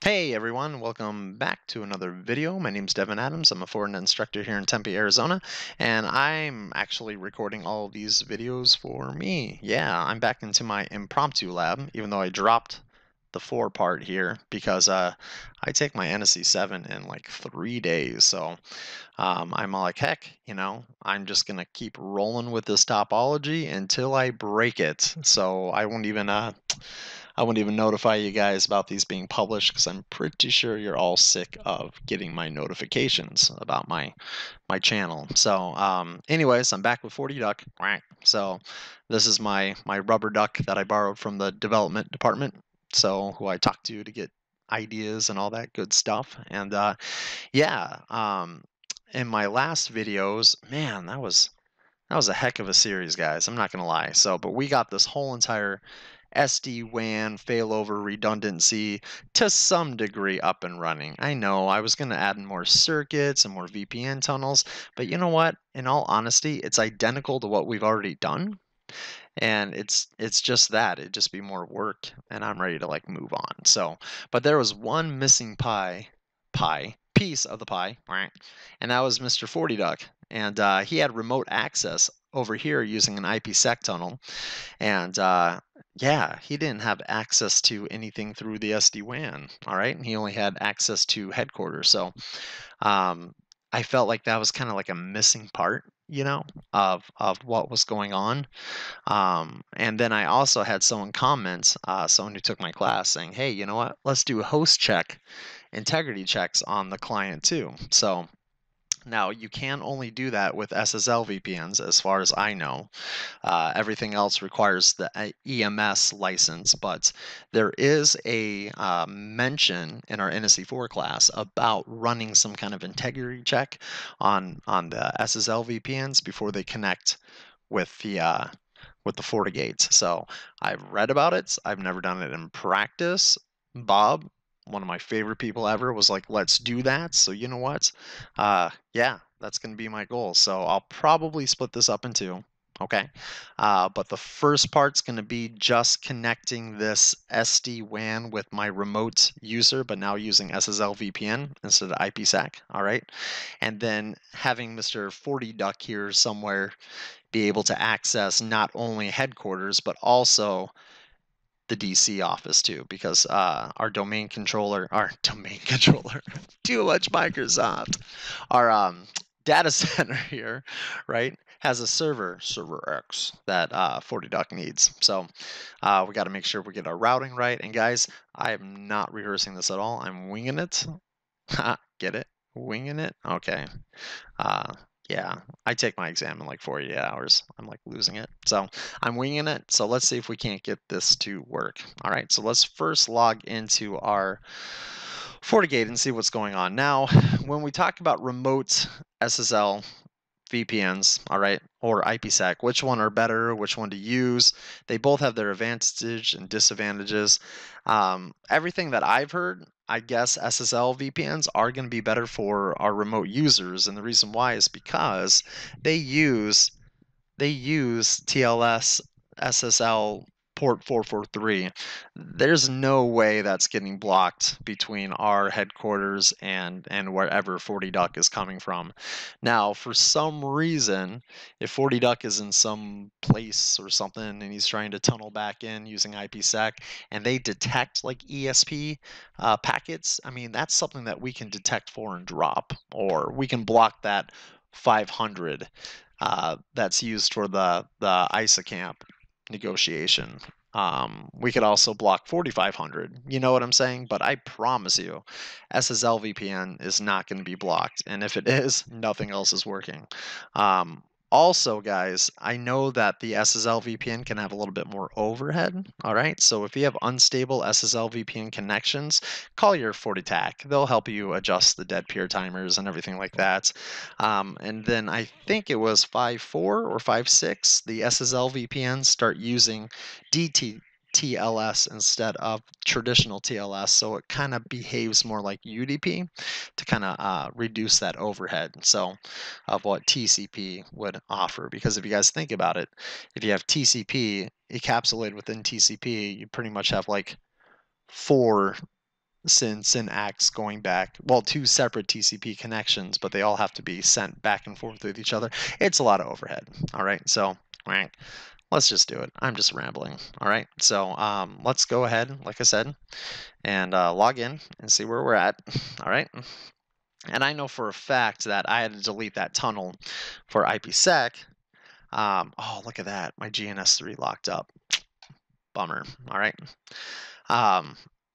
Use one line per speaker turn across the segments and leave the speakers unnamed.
Hey everyone, welcome back to another video. My name's Devin Adams. I'm a FortiDuck instructor here in Tempe, Arizona, and I'm actually recording all of these videos for me. Yeah, I'm back into my impromptu lab, even though I dropped the 4 part here because I take my NSC 7 in like 3 days. So I'm all like, heck, I'm just gonna keep rolling with this topology until I break it. So I won't even notify you guys about these being published because I'm pretty sure you're all sick of getting my notifications about my channel. So, anyways, I'm back with FortiDuck. So, this is my rubber duck that I borrowed from the development department. So, who I talked to get ideas and all that good stuff. And yeah, in my last videos, man, that was a heck of a series, guys. I'm not gonna lie. So, but we got this whole entire SD-WAN failover redundancy to some degree up and running. I know I was going to add in more circuits and more VPN tunnels, but you know what? In all honesty, it's identical to what we've already done. And it's just that it'd just be more work, and I'm ready to like move on. So, but there was one missing piece of the pie, right? And that was Mr. FortiDuck, and he had remote access over here using an IPsec tunnel, and yeah, he didn't have access to anything through the SD-WAN. All right, and he only had access to headquarters. So um, I felt like that was kind of like a missing part, of what was going on. And then I also had someone comment, someone who took my class, saying, "Hey, you know what? Let's do host check integrity checks on the client too." So now, you can only do that with SSL VPNs, as far as I know. Everything else requires the EMS license, but there is a mention in our NSC4 class about running some kind of integrity check on the SSL VPNs before they connect with the FortiGates. So I've read about it. I've never done it in practice. Bob, one of my favorite people ever, was like, let's do that. So you know what? Yeah, that's going to be my goal. So I'll probably split this up in two. Okay. But the first part's going to be just connecting this SD-WAN with my remote user, but now using SSL VPN instead of IPsec. All right. And then having Mr. FortiDuck here somewhere be able to access not only headquarters, but also the DC office too, because our domain controller, too much Microsoft, our data center here, right, has a server X that FortiDuck needs. So we got to make sure we get our routing right. And guys, I am not rehearsing this at all. I'm winging it. Get it? Winging it? Okay. Uh, yeah, I take my exam in like 48 hours. I'm like losing it. So I'm winging it. So let's see if we can't get this to work. All right, so let's first log into our FortiGate and see what's going on. Now, when we talk about remote SSL VPNs, all right, or IPsec, which one are better, which one to use? They both have their advantages and disadvantages. Everything that I've heard, I guess SSL VPNs are going to be better for our remote users, and the reason why is because they use TLS SSL port 443. There's no way that's getting blocked between our headquarters and wherever FortiDuck is coming from. Now, for some reason, if FortiDuck is in some place or something and he's trying to tunnel back in using IPsec and they detect like ESP packets, I mean, that's something that we can detect for and drop, or we can block that 500 that's used for the ISACAMP negotiation. We could also block 4500. You know what I'm saying? But I promise you, SSL VPN is not going to be blocked. And if it is, nothing else is working. Also, guys, I know that the SSL VPN can have a little bit more overhead. All right. So if you have unstable SSL VPN connections, call your FortiTac. They'll help you adjust the dead peer timers and everything like that. And then I think it was 5.4 or 5.6, the SSL VPNs start using TLS instead of traditional TLS, so it kind of behaves more like UDP to kind of reduce that overhead so of what TCP would offer. Because if you guys think about it, if you have TCP encapsulated within TCP, you pretty much have like 4 syntax going back, well, two separate TCP connections, but they all have to be sent back and forth with each other. It's a lot of overhead. All right, so let's just do it. I'm just rambling. All right, so let's go ahead, like I said, and log in and see where we're at. All right. And I know for a fact that I had to delete that tunnel for IPsec. Oh, look at that. My GNS3 locked up. Bummer. All right.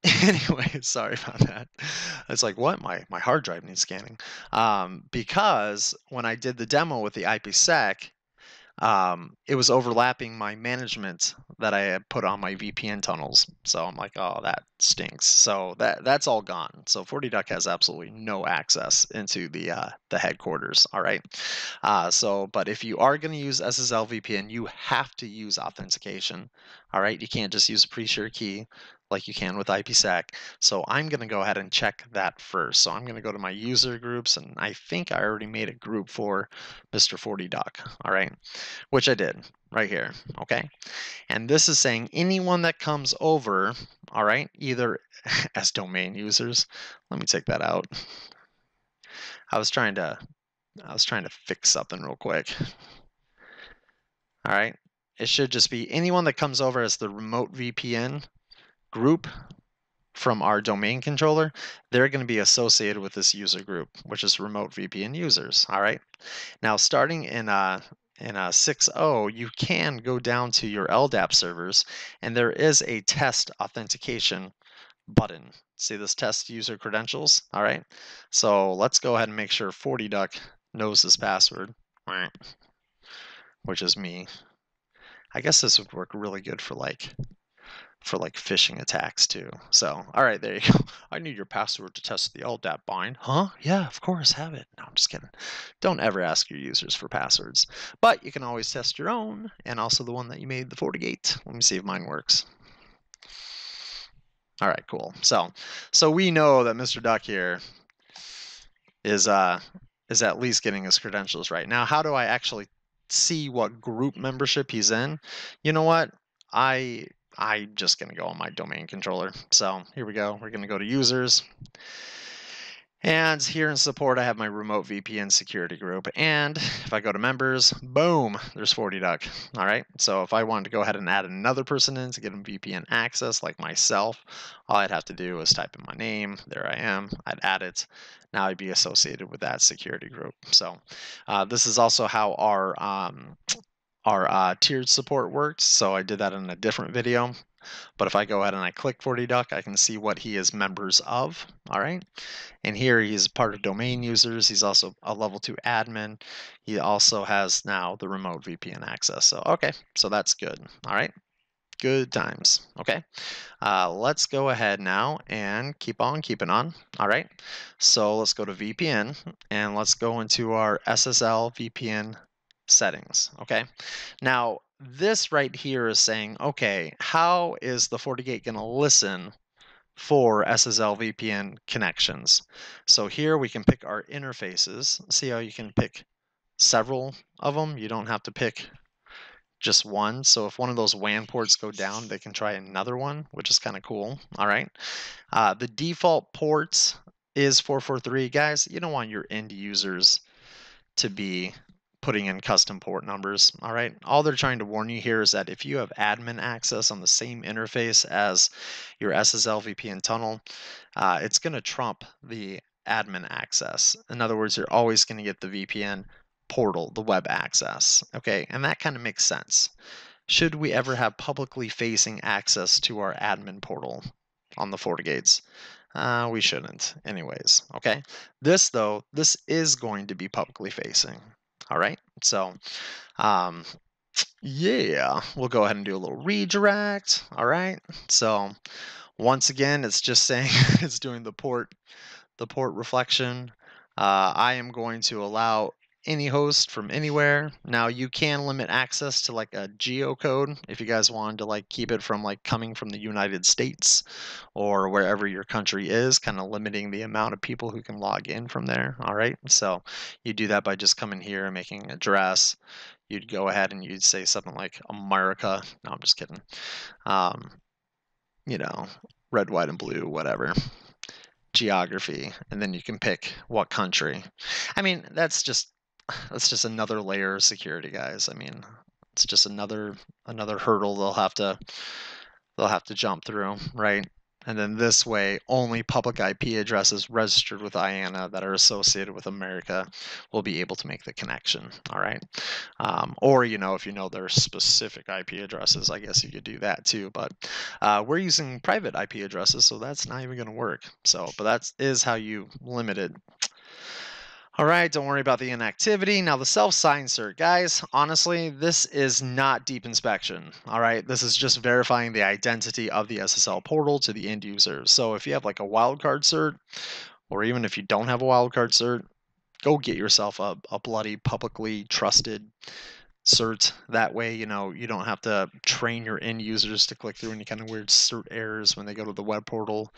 Anyway, sorry about that. It's like, what? My hard drive needs scanning. Because when I did the demo with the IPsec, it was overlapping my management that I had put on my VPN tunnels. So I'm like, oh, that stinks. So that's all gone. So FortiDuck has absolutely no access into the headquarters. All right. But if you are going to use SSL VPN, you have to use authentication. All right. You can't just use a pre-share key like you can with IPsec. So I'm going to go ahead and check that first. So I'm going to go to my user groups, and I think I already made a group for Mr. FortiDuck. All right. Which I did right here, okay? And this is saying anyone that comes over, all right, either as domain users. Let me take that out. I was trying to fix something real quick. All right, it should just be anyone that comes over as the remote VPN group from our domain controller. They're going to be associated with this user group, which is remote VPN users. All right. Now, starting in 6.0, you can go down to your LDAP servers, and there is a test authentication button. See this test user credentials? All right. So let's go ahead and make sure FortiDuck knows this password, which is me. I guess this would work really good for like phishing attacks too. So, all right, there you go. I need your password to test the LDAP bind. Huh? Yeah, of course, have it. No, I'm just kidding. Don't ever ask your users for passwords. But you can always test your own, and also the one that you made, the FortiGate. Let me see if mine works. All right, cool. So we know that Mr. Duck here is at least getting his credentials right. Now, how do I actually see what group membership he's in? You know what? I'm just going to go on my domain controller. So here we go. We're going to go to users. And here in support, I have my remote VPN security group. And if I go to members, boom, there's FortiDuck. All right. So if I wanted to go ahead and add another person in to get them VPN access, like myself, all I'd have to do is type in my name. There I am. I'd add it. Now I'd be associated with that security group. So this is also how our tiered support works. So I did that in a different video. But if I go ahead and I click FortiDuck, I can see what he is members of. All right. And here he's part of domain users. He's also a level 2 admin. He also has now the remote VPN access. So, okay. So that's good. All right. Good times. Okay. Let's go ahead now and keep on keeping on. All right. So let's go to VPN and let's go into our SSL VPN settings. Okay. Now, this right here is saying, okay, how is the FortiGate going to listen for SSL VPN connections? So here we can pick our interfaces. See how you can pick several of them? You don't have to pick just one. So if one of those WAN ports go down, they can try another one, which is kind of cool. All right. The default ports is 443. Guys, you don't want your end users to be putting in custom port numbers. All right. All they're trying to warn you here is that if you have admin access on the same interface as your SSL VPN tunnel, it's going to trump the admin access. In other words, you're always going to get the VPN portal, the web access. Okay. And that kind of makes sense. Should we ever have publicly facing access to our admin portal on the FortiGates? We shouldn't anyways. Okay. This though, this is going to be publicly facing. All right, so yeah, we'll go ahead and do a little redirect. All right, so once again, it's just saying it's doing the port reflection. I am going to allow any host from anywhere. Now you can limit access to like a geocode if you guys wanted to like keep it from like coming from the United States or wherever your country is, kind of limiting the amount of people who can log in from there. All right, so you do that by just coming here and making an address. You'd go ahead and you'd say something like America. No, I'm just kidding. You know, red, white, and blue, whatever. geography, and then you can pick what country. I mean, that's just another layer of security, guys. I mean, it's just another hurdle they'll have to jump through, right? And then this way, only public IP addresses registered with IANA that are associated with America will be able to make the connection, all right? Or, if you know their specific IP addresses, I guess you could do that too. But we're using private IP addresses, so that's not even going to work. So, but that is how you limit it. All right, don't worry about the inactivity. Now the self-sign cert, guys, honestly, this is not deep inspection. All right, this is just verifying the identity of the SSL portal to the end user. So if you have like a wildcard cert, or even if you don't have a wildcard cert, go get yourself a bloody publicly trusted cert. That way, you don't have to train your end users to click through any kind of weird cert errors when they go to the web portal,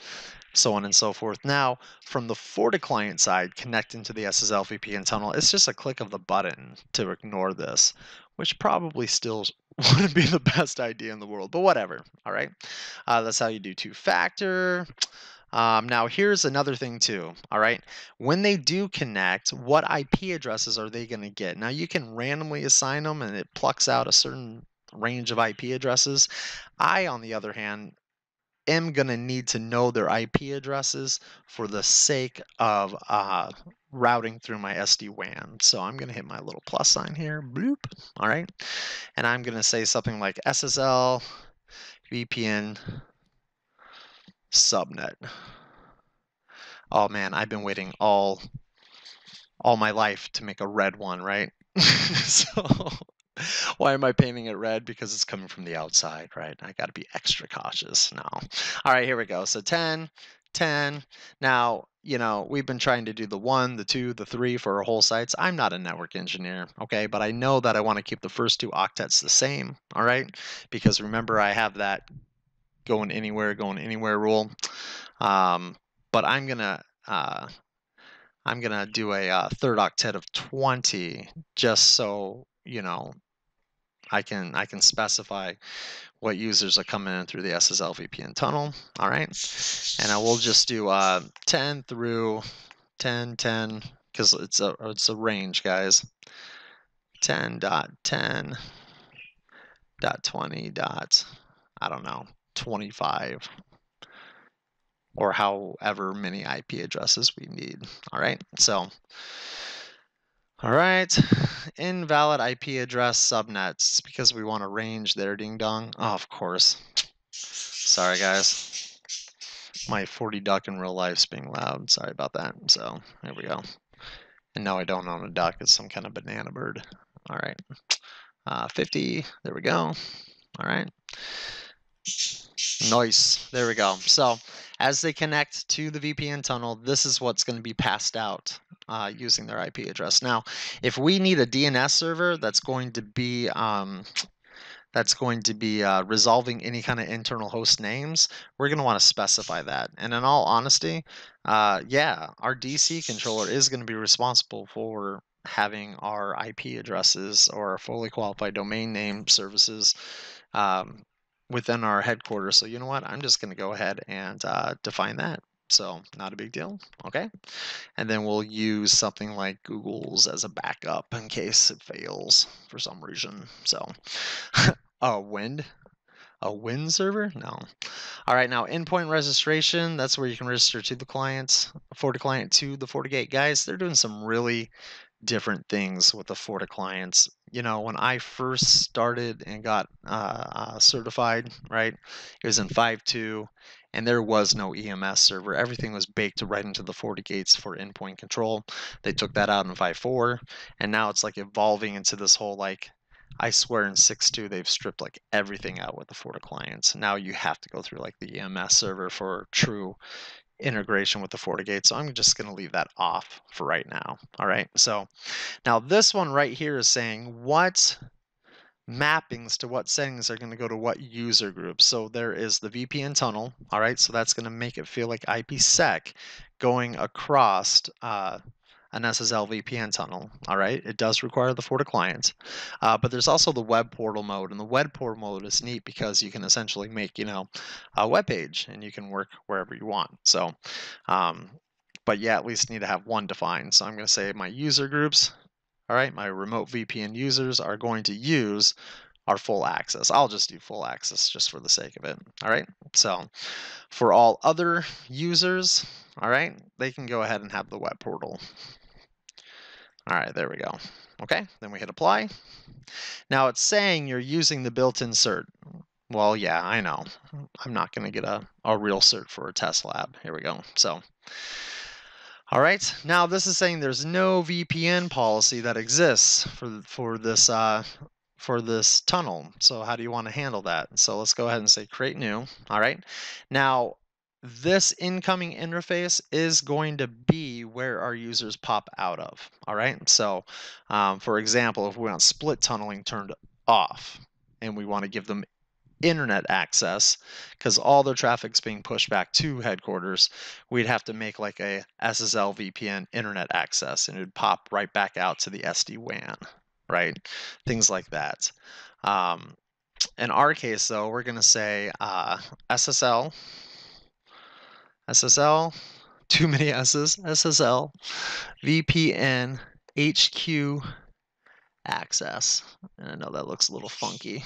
so on and so forth. Now, from the FortiClient side, connecting to the SSL VPN tunnel, it's just a click of the button to ignore this, which probably still wouldn't be the best idea in the world, but whatever. All right, that's how you do two-factor. Now, here's another thing too, all right? When they do connect, what IP addresses are they going to get? Now, you can randomly assign them, and it plucks out a certain range of IP addresses. I, on the other hand, am going to need to know their IP addresses for the sake of routing through my SD-WAN. So I'm going to hit my little plus sign here, bloop, all right? And I'm going to say something like SSL VPN Subnet. Oh man, I've been waiting all my life to make a red one, right? So why am I painting it red? Because it's coming from the outside, right? I got to be extra cautious now. All right, here we go. So 10, 10. Now, we've been trying to do the 1, the 2, the 3 for our whole sites. I'm not a network engineer, okay? But I know that I want to keep the first 2 octets the same, all right? Because remember, I have that going anywhere rule. But I'm gonna do a third octet of 20, just so I can specify what users are coming in through the SSL VPN tunnel. All right, and I will just do 10 through 10, 10, because it's a range, guys. 10.10.20. I don't know, 25. Or however many IP addresses we need. All right, so, all right, invalid IP address subnets, because we want to range there, ding dong. Oh, of course. Sorry, guys. My FortiDuck in real life's being loud. Sorry about that. So, here we go. And no, I don't own a duck. It's some kind of banana bird. All right, 50. There we go. All right. Nice. There we go. So as they connect to the VPN tunnel, this is what's going to be passed out using their IP address. Now, if we need a DNS server that's going to be resolving any kind of internal host names, we're going to want to specify that. And in all honesty, yeah, our DC controller is going to be responsible for having our IP addresses or fully qualified domain name services within our headquarters. So you know what? I'm just going to go ahead and define that. So not a big deal. Okay. And then we'll use something like Google's as a backup in case it fails for some reason. So a WIN server? No. All right. Now endpoint registration, that's where you can register to the clients, FortiClient to the FortiGate. Guys, they're doing some really different things with the FortiClients. When I first started and got certified, right, it was in 5.2, and there was no EMS server. Everything was baked right into the FortiGates for endpoint control. They took that out in 5.4, and now it's like evolving into this whole, like, I swear in 6.2 they've stripped like everything out with the FortiClients. Now you have to go through like the EMS server for true integration with the FortiGate. So I'm just going to leave that off for right now. All right. So now this one right here is saying what mappings to what settings are going to go to what user groups. So there is the VPN tunnel. All right. So that's going to make it feel like IPsec going across an SSL VPN tunnel. All right, it does require the FortiClient, but there's also the web portal mode, and the web portal mode is neat because you can essentially make, a web page, and you can work wherever you want. So, but yeah, at least need to have one defined. So I'm going to say my user groups. All right, my remote VPN users are going to use our full access. I'll just do full access just for the sake of it. All right, so for all other users, all right, they can go ahead and have the web portal. All right, there we go. Okay, then we hit apply. Now it's saying you're using the built-in cert. Well, yeah, I know. I'm not going to get a real cert for a test lab. Here we go. So, all right, now this is saying there's no VPN policy that exists for this tunnel. So how do you want to handle that? So let's go ahead and say create new. All right, now this incoming interface is going to be where our users pop out of. All right, so for example, if we want split tunneling turned off and we want to give them internet access because all their traffic's being pushed back to headquarters, we'd have to make like a SSL VPN internet access, and it would pop right back out to the SD-WAN, right? Things like that. In our case, though, we're going to say SSL, too many S's, SSL VPN HQ access. And I know that looks a little funky.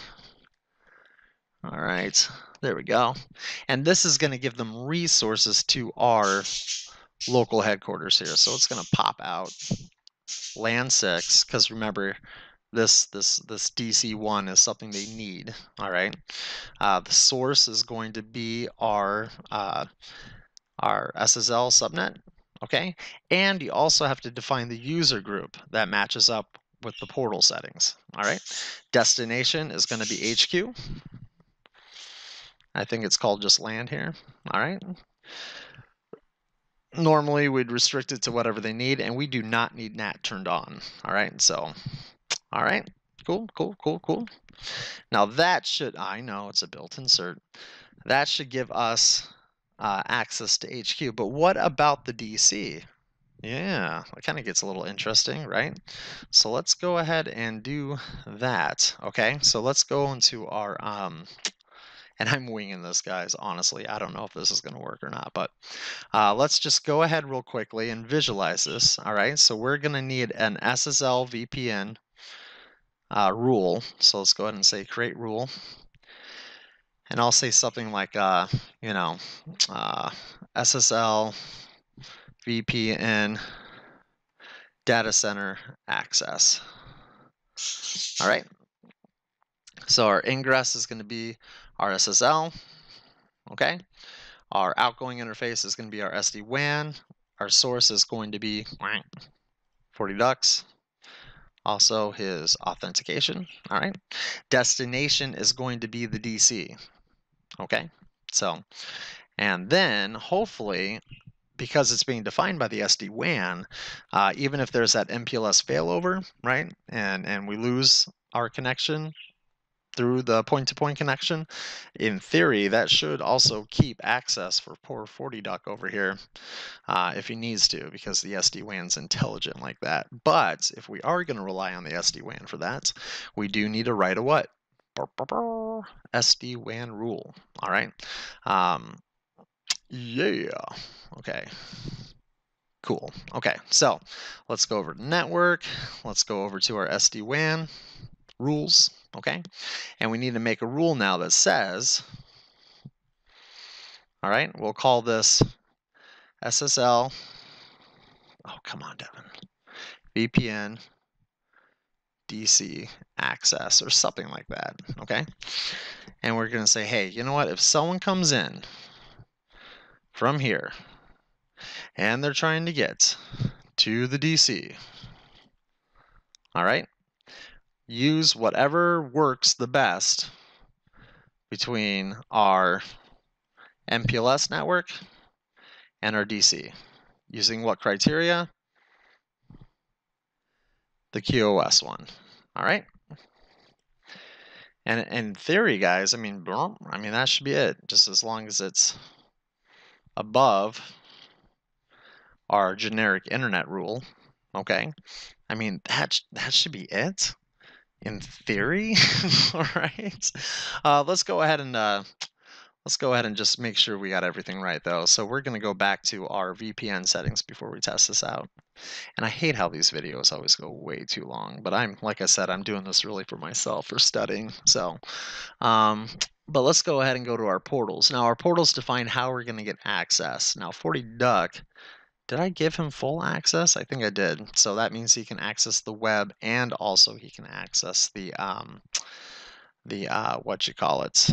All right, there we go. And this is going to give them resources to our local headquarters here. So it's going to pop out LAN 6, because remember, this DC1 is something they need. All right, the source is going to be our SSL subnet. Okay, and you also have to define the user group that matches up with the portal settings. All right, destination is going to be HQ. I think it's called just land here. All right. Normally we'd restrict it to whatever they need, and we do not need NAT turned on. All right. So, all right. Cool. Now that should, I know it's a built-in cert. That should give us access to HQ. But what about the DC? Yeah, it kind of gets a little interesting, right? So let's go ahead and do that. Okay. So let's go into our and I'm winging this, guys. Honestly, I don't know if this is going to work or not, but let's just go ahead real quickly and visualize this. All right, so we're going to need an SSL VPN rule. So let's go ahead and say create rule. And I'll say something like, SSL VPN data center access. All right. So our ingress is going to be our SSL, okay? Our outgoing interface is going to be our SD-WAN. Our source is going to be FortiDucks, also his authentication, all right? Destination is going to be the DC, okay? So, and then hopefully, because it's being defined by the SD-WAN, even if there's that MPLS failover, right, and we lose our connection through the point-to-point connection, in theory, that should also keep access for poor FortiDuck over here if he needs to, because the SD-WAN's intelligent like that. But if we are going to rely on the SD-WAN for that, we do need to write a what? SD-WAN rule. All right. Yeah. Okay. Cool. Okay. So let's go over to network. Let's go over to our SD-WAN rules. Okay. And we need to make a rule now that says, all right, we'll call this SSL. Oh, come on, Devin. VPN DC access or something like that. Okay. And we're going to say, hey, you know what? If someone comes in from here and they're trying to get to the DC, all right, use whatever works the best between our MPLS network and our DC. Using what criteria? The QoS one. All right. And in theory, guys, I mean, that should be it. Just as long as it's above our generic internet rule. Okay. I mean, that should be it in theory. All right. Let's go ahead and just make sure we got everything right though. So we're going to go back to our VPN settings before we test this out. And I hate how these videos always go way too long, but like I said, I'm doing this really for myself, for studying. So, but let's go ahead and go to our portals. Now our portals define how we're going to get access. Now FortiDuck, did I give him full access? I think I did. So that means he can access the web, and also he can access the what you call it?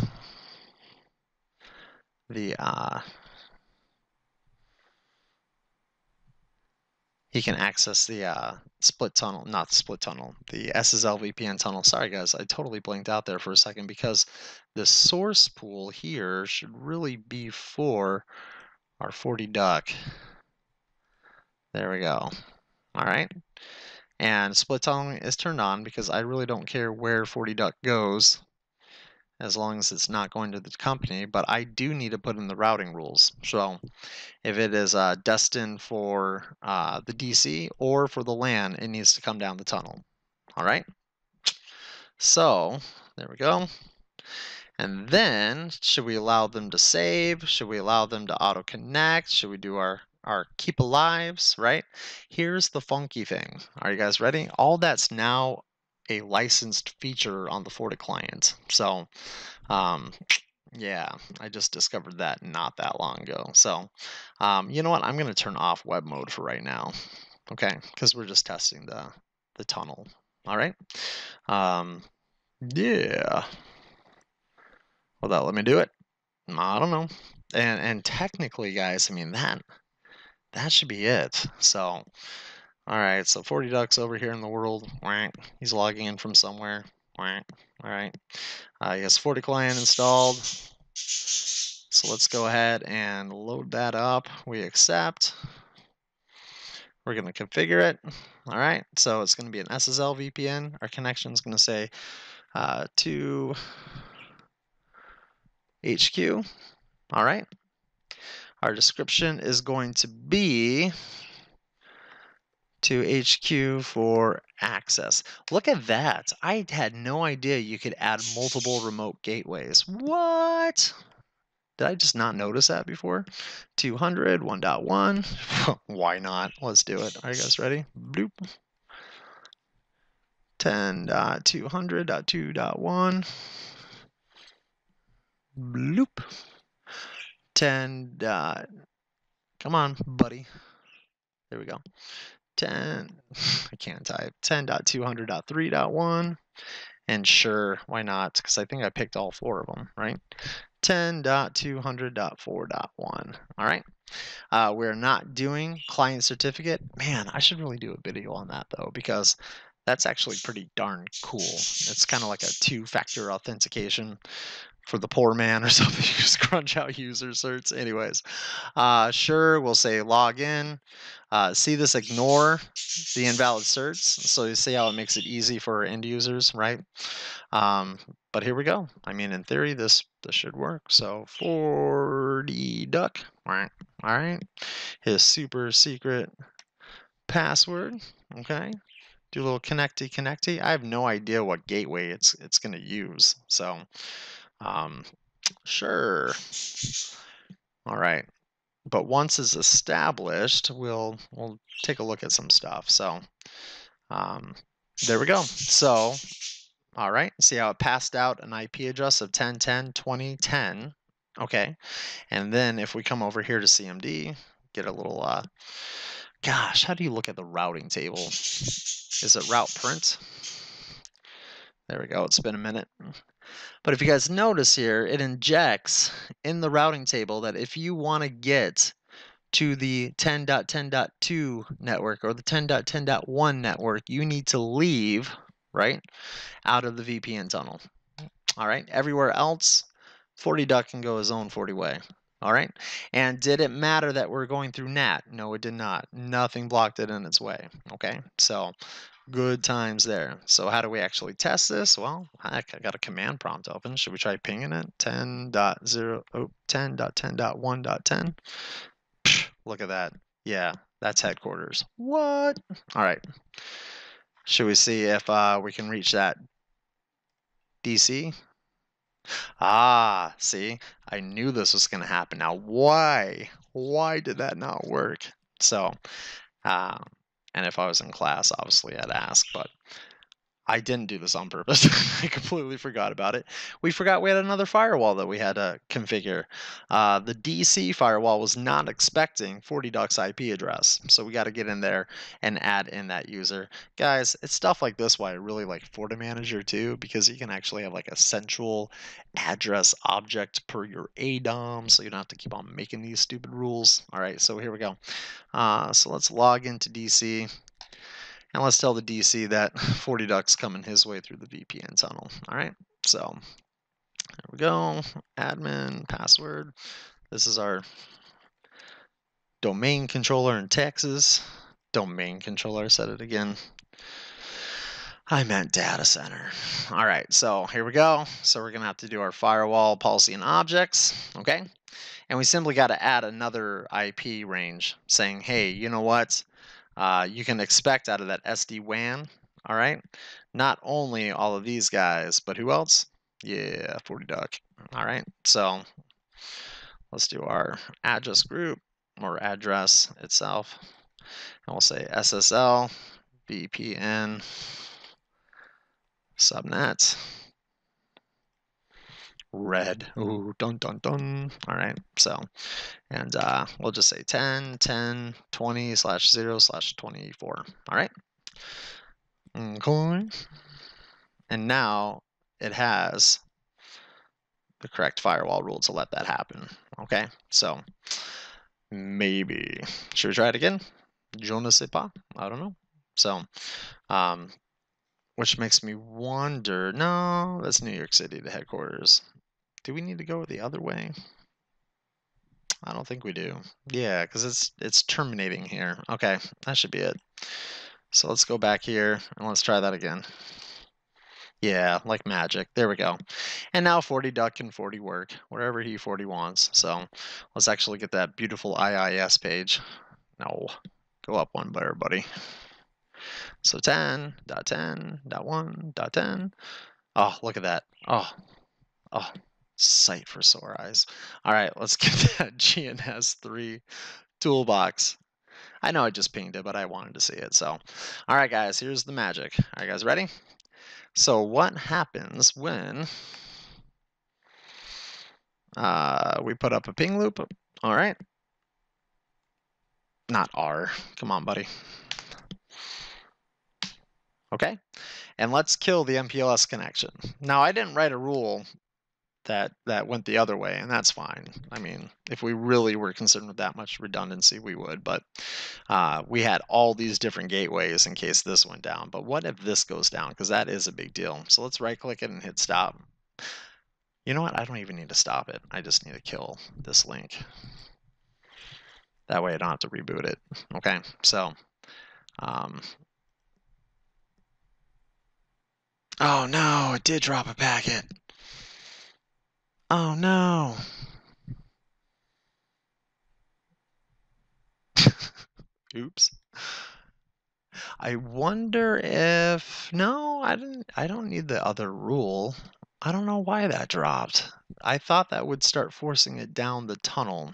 He can access the split tunnel, not the split tunnel, the SSL VPN tunnel. Sorry guys, I totally blanked out there for a second because the source pool here should really be for our FortiDuck. There we go. All right. And split tunneling is turned on because I really don't care where FortiDuck goes as long as it's not going to the company, but I do need to put in the routing rules. So if it is destined for the DC or for the LAN, it needs to come down the tunnel. All right. So there we go. And then should we allow them to save? Should we allow them to auto connect? Should we do our keep alives, right? Here's the funky thing. Are you guys ready? All that's now a licensed feature on the Forti client. So yeah, I just discovered that not that long ago. So you know what? I'm going to turn off web mode for right now. Okay, because we're just testing the tunnel. All right. Yeah. Well, let me do it. I don't know. And technically, guys, I mean that should be it. So, all right. So FortiDuck's over here in the world. He's logging in from somewhere. All right. He has Forti client installed. So let's go ahead and load that up. We accept. We're going to configure it. All right. So it's going to be an SSL VPN. Our connection is going to say to HQ. All right. Our description is going to be to HQ for access. Look at that. I had no idea you could add multiple remote gateways. What? Did I just not notice that before? 200, 1.1. Why not? Let's do it. Are you guys ready? Bloop. 10.200.2.1. Bloop. 10. Come on, buddy. There we go. 10. I can't type. 10.200.3.1. And sure, why not? Because I think I picked all 4 of them, right? 10.200.4.1. All right. We're not doing client certificate. Man, I should really do a video on that though, because that's actually pretty darn cool. It's kind of like a 2-factor authentication for the poor man or something. You just crunch out user certs. Anyways, sure, we'll say login. See this, ignore the invalid certs. So you see how it makes it easy for end users, right? But here we go. I mean, in theory, this should work. So FortiDuck, all right, his super secret password, okay. Do a little connecty. I have no idea what gateway it's going to use. So, sure. All right. But once it's established, we'll take a look at some stuff. So, there we go. So, all right. See how it passed out an IP address of 10.10.20.10. Okay. And then if we come over here to CMD, get a little, gosh, how do you look at the routing table? Is it route print? There we go. It's been a minute. But if you guys notice here, it injects in the routing table that if you want to get to the 10.10.2 network or the 10.10.1 network, you need to leave, right, out of the VPN tunnel. All right. Everywhere else, FortiDuck can go his own Forti way. All right. And did it matter that we're going through NAT? No, it did not. Nothing blocked it in its way. Okay. So good times there. So how do we actually test this? Well, heck, I got a command prompt open. Should we try pinging it? 10.10.1.10. Look at that. Yeah, that's headquarters. What? All right. Should we see if we can reach that DC? Ah, see, I knew this was going to happen. Now, why? Why did that not work? So, uh, and if I was in class, obviously I'd ask, but I didn't do this on purpose. I completely forgot about it. We forgot we had another firewall that we had to configure. The DC firewall was not expecting FortiDuck's IP address, so we got to get in there and add in that user. Guys, it's stuff like this why I really like FortiManager too, because you can actually have like a central address object per your ADOM, so you don't have to keep on making these stupid rules. All right, so here we go. So let's log into DC. And let's tell the DC that FortiDuck's coming his way through the VPN tunnel. All right, so there we go. Admin, password. This is our domain controller in Texas. Domain controller, I said it again. I meant data center. All right, so here we go. So we're gonna have to do our firewall policy and objects, okay? And we simply got to add another IP range saying, hey, you know what? You can expect out of that SD-WAN, all right? Not only all of these guys, but who else? Yeah, FortiDuck. All right, so let's do our address group or address itself. And we'll say SSL VPN Subnet. Red. Ooh, dun dun dun. All right, so, and we'll just say 10, 10, 20/0/24. All right. Okay. And now it has the correct firewall rule to let that happen. Okay, so maybe should we try it again? Je ne sais pas. I don't know. So, which makes me wonder. No, that's New York City, the headquarters. Do we need to go the other way? I don't think we do. Yeah, because it's terminating here. Okay, that should be it. So let's go back here and let's try that again. Yeah, like magic. There we go. And now FortiDuck can Forti work wherever he Forti wants. So let's actually get that beautiful IIS page. No, go up one better, buddy. So 10.10.1.10. Oh, look at that. Oh, sight for sore eyes. All right, let's get that GNS3 toolbox. I know I just pinged it, but I wanted to see it. So, all right, guys, here's the magic. All right, guys, ready? So what happens when we put up a ping loop? All right. Not R. Come on, buddy. Okay. And let's kill the MPLS connection. Now, I didn't write a rule that went the other way, and that's fine. I mean, if we really were concerned with that much redundancy, we would. But we had all these different gateways in case this went down. But what if this goes down? Because that is a big deal. So let's right-click it and hit stop. You know what? I don't even need to stop it. I just need to kill this link. That way I don't have to reboot it. Okay, so oh no, it did drop a packet. Oh no. Oops. I wonder if no, I don't need the other rule. I don't know why that dropped. I thought that would start forcing it down the tunnel.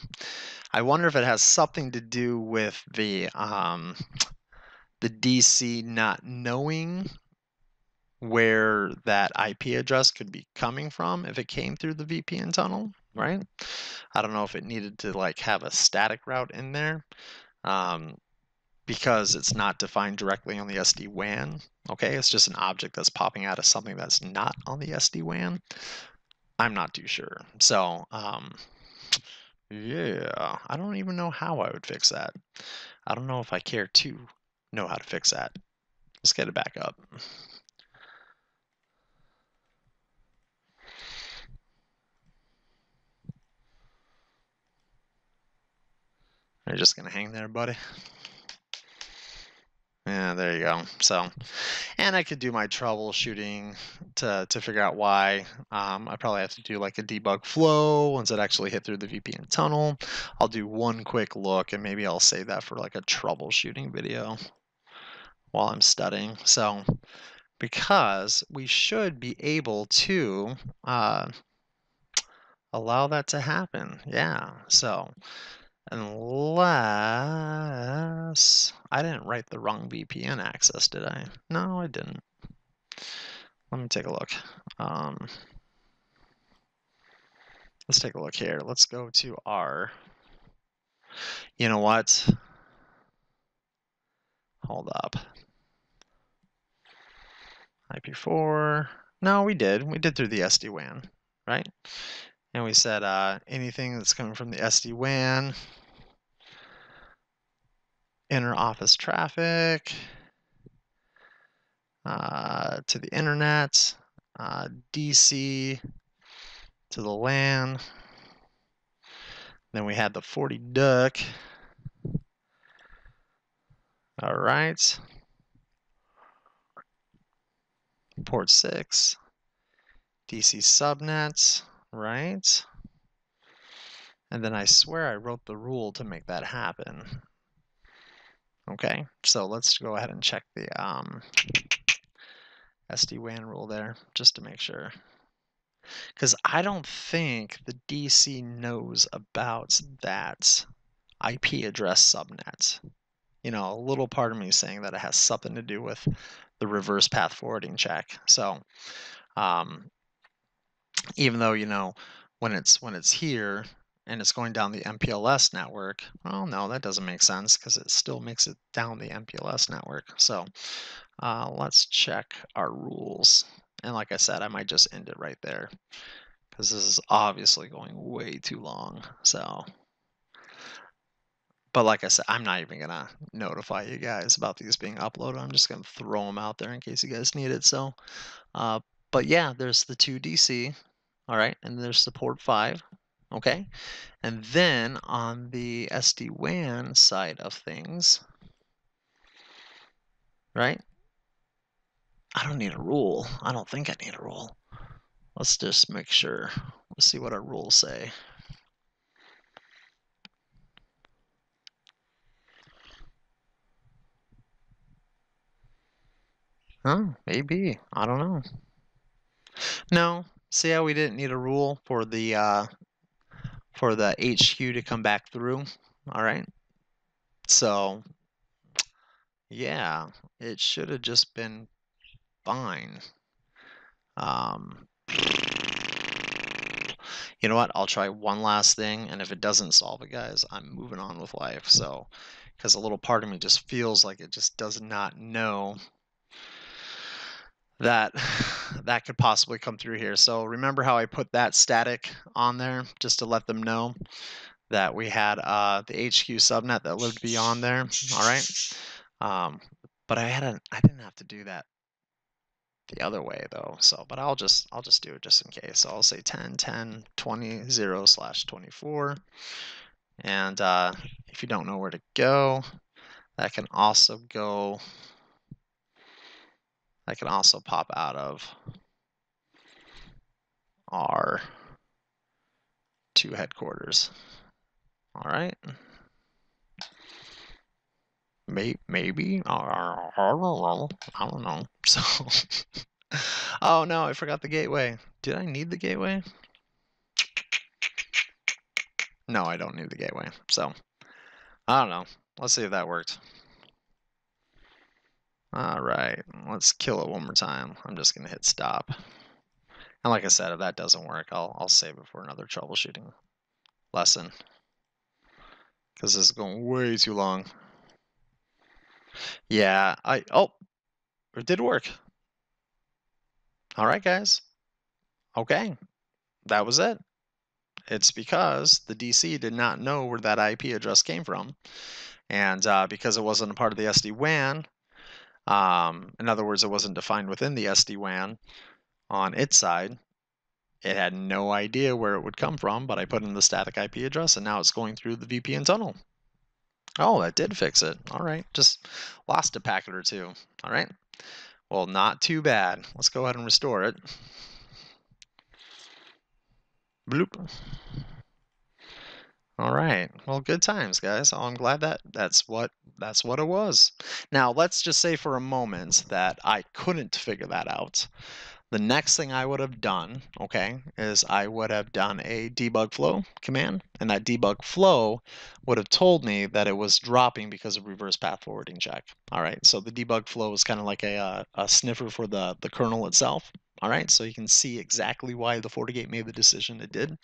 I wonder if it has something to do with the DC not knowing where that IP address could be coming from if it came through the VPN tunnel, right? I don't know if it needed to like have a static route in there because it's not defined directly on the SD-WAN. Okay, it's just an object that's popping out of something that's not on the SD-WAN. I'm not too sure. So, yeah, I don't even know how I would fix that. I don't know if I care to know how to fix that. Let's get it back up. You're just gonna hang there, buddy? Yeah, there you go. So, and I could do my troubleshooting to figure out why. I probably have to do like a debug flow once it actually hit through the VPN tunnel. I'll do one quick look, and maybe I'll save that for like a troubleshooting video while I'm studying. So, because we should be able to allow that to happen. Yeah. So, unless I didn't write the wrong VPN access, did I? No, I didn't. Let me take a look. Let's take a look here. Let's go to our, you know what? Hold up. IP4. No, we did. We did through the SD-WAN, right? And we said anything that's coming from the SD-WAN, inter office traffic, to the internet, DC to the LAN. Then we had the FortiDuck. All right. Port 6. DC subnet, right? And then I swear I wrote the rule to make that happen. Okay, so let's go ahead and check the SD-WAN rule there, just to make sure. Because I don't think the DC knows about that IP address subnet. You know, a little part of me is saying that it has something to do with the reverse path forwarding check. So, even though, you know, when it's here and it's going down the MPLS network, well, no, that doesn't make sense because it still makes it down the MPLS network. So let's check our rules. And like I said, I might just end it right there because this is obviously going way too long. So, but like I said, I'm not even gonna notify you guys about these being uploaded. I'm just gonna throw them out there in case you guys need it. So, but yeah, there's the 2DC. All right, and there's the port 5, okay? And then on the SD-WAN side of things, right? I don't need a rule. I don't think I need a rule. Let's just make sure. Let's see what our rules say. Huh, maybe. I don't know. No, see how we didn't need a rule for the HQ to come back through? All right. So, yeah, it should have just been fine. You know what? I'll try one last thing, and if it doesn't solve it, guys, I'm moving on with life. So, because a little part of me just feels like it just does not know that that could possibly come through here. So remember how I put that static on there just to let them know that we had the HQ subnet that lived beyond there. All right. But I didn't have to do that the other way though. So, but I'll just do it just in case. So I'll say 10, 10, 20, 0/24. And if you don't know where to go, that can also pop out of our 2 headquarters. All right. Maybe. I don't know. So, oh no, I forgot the gateway. Did I need the gateway? No, I don't need the gateway. So, I don't know. Let's see if that worked. All right, let's kill it one more time. I'm just gonna hit stop. And like I said, if that doesn't work, I'll save it for another troubleshooting lesson because this is going way too long. Yeah, it did work. All right, guys. Okay, that was it. It's because the DC did not know where that IP address came from. And because it wasn't a part of the SD-WAN, in other words, it wasn't defined within the SD-WAN on its side, it had no idea where it would come from, but I put in the static IP address, and now it's going through the VPN tunnel. Oh, that did fix it. All right, just lost a packet or two. All right. Well, not too bad. Let's go ahead and restore it. Bloop. All right. Well, good times, guys. Oh, I'm glad that's what it was. Now, let's just say for a moment that I couldn't figure that out. The next thing I would have done, okay, is I would have done a debug flow command, and that debug flow would have told me that it was dropping because of reverse path forwarding check. All right, so the debug flow is kind of like a sniffer for the kernel itself. All right, so you can see exactly why the FortiGate made the decision it did.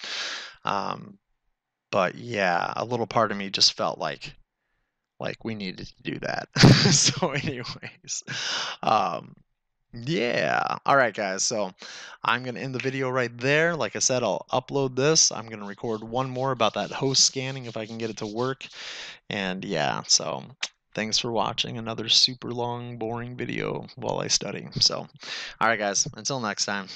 But yeah, a little part of me just felt like we needed to do that. So anyways, yeah. All right, guys. So I'm going to end the video right there. Like I said, I'll upload this. I'm going to record one more about that host scanning if I can get it to work. And yeah, so thanks for watching another super long, boring video while I study. So, all right, guys. Until next time.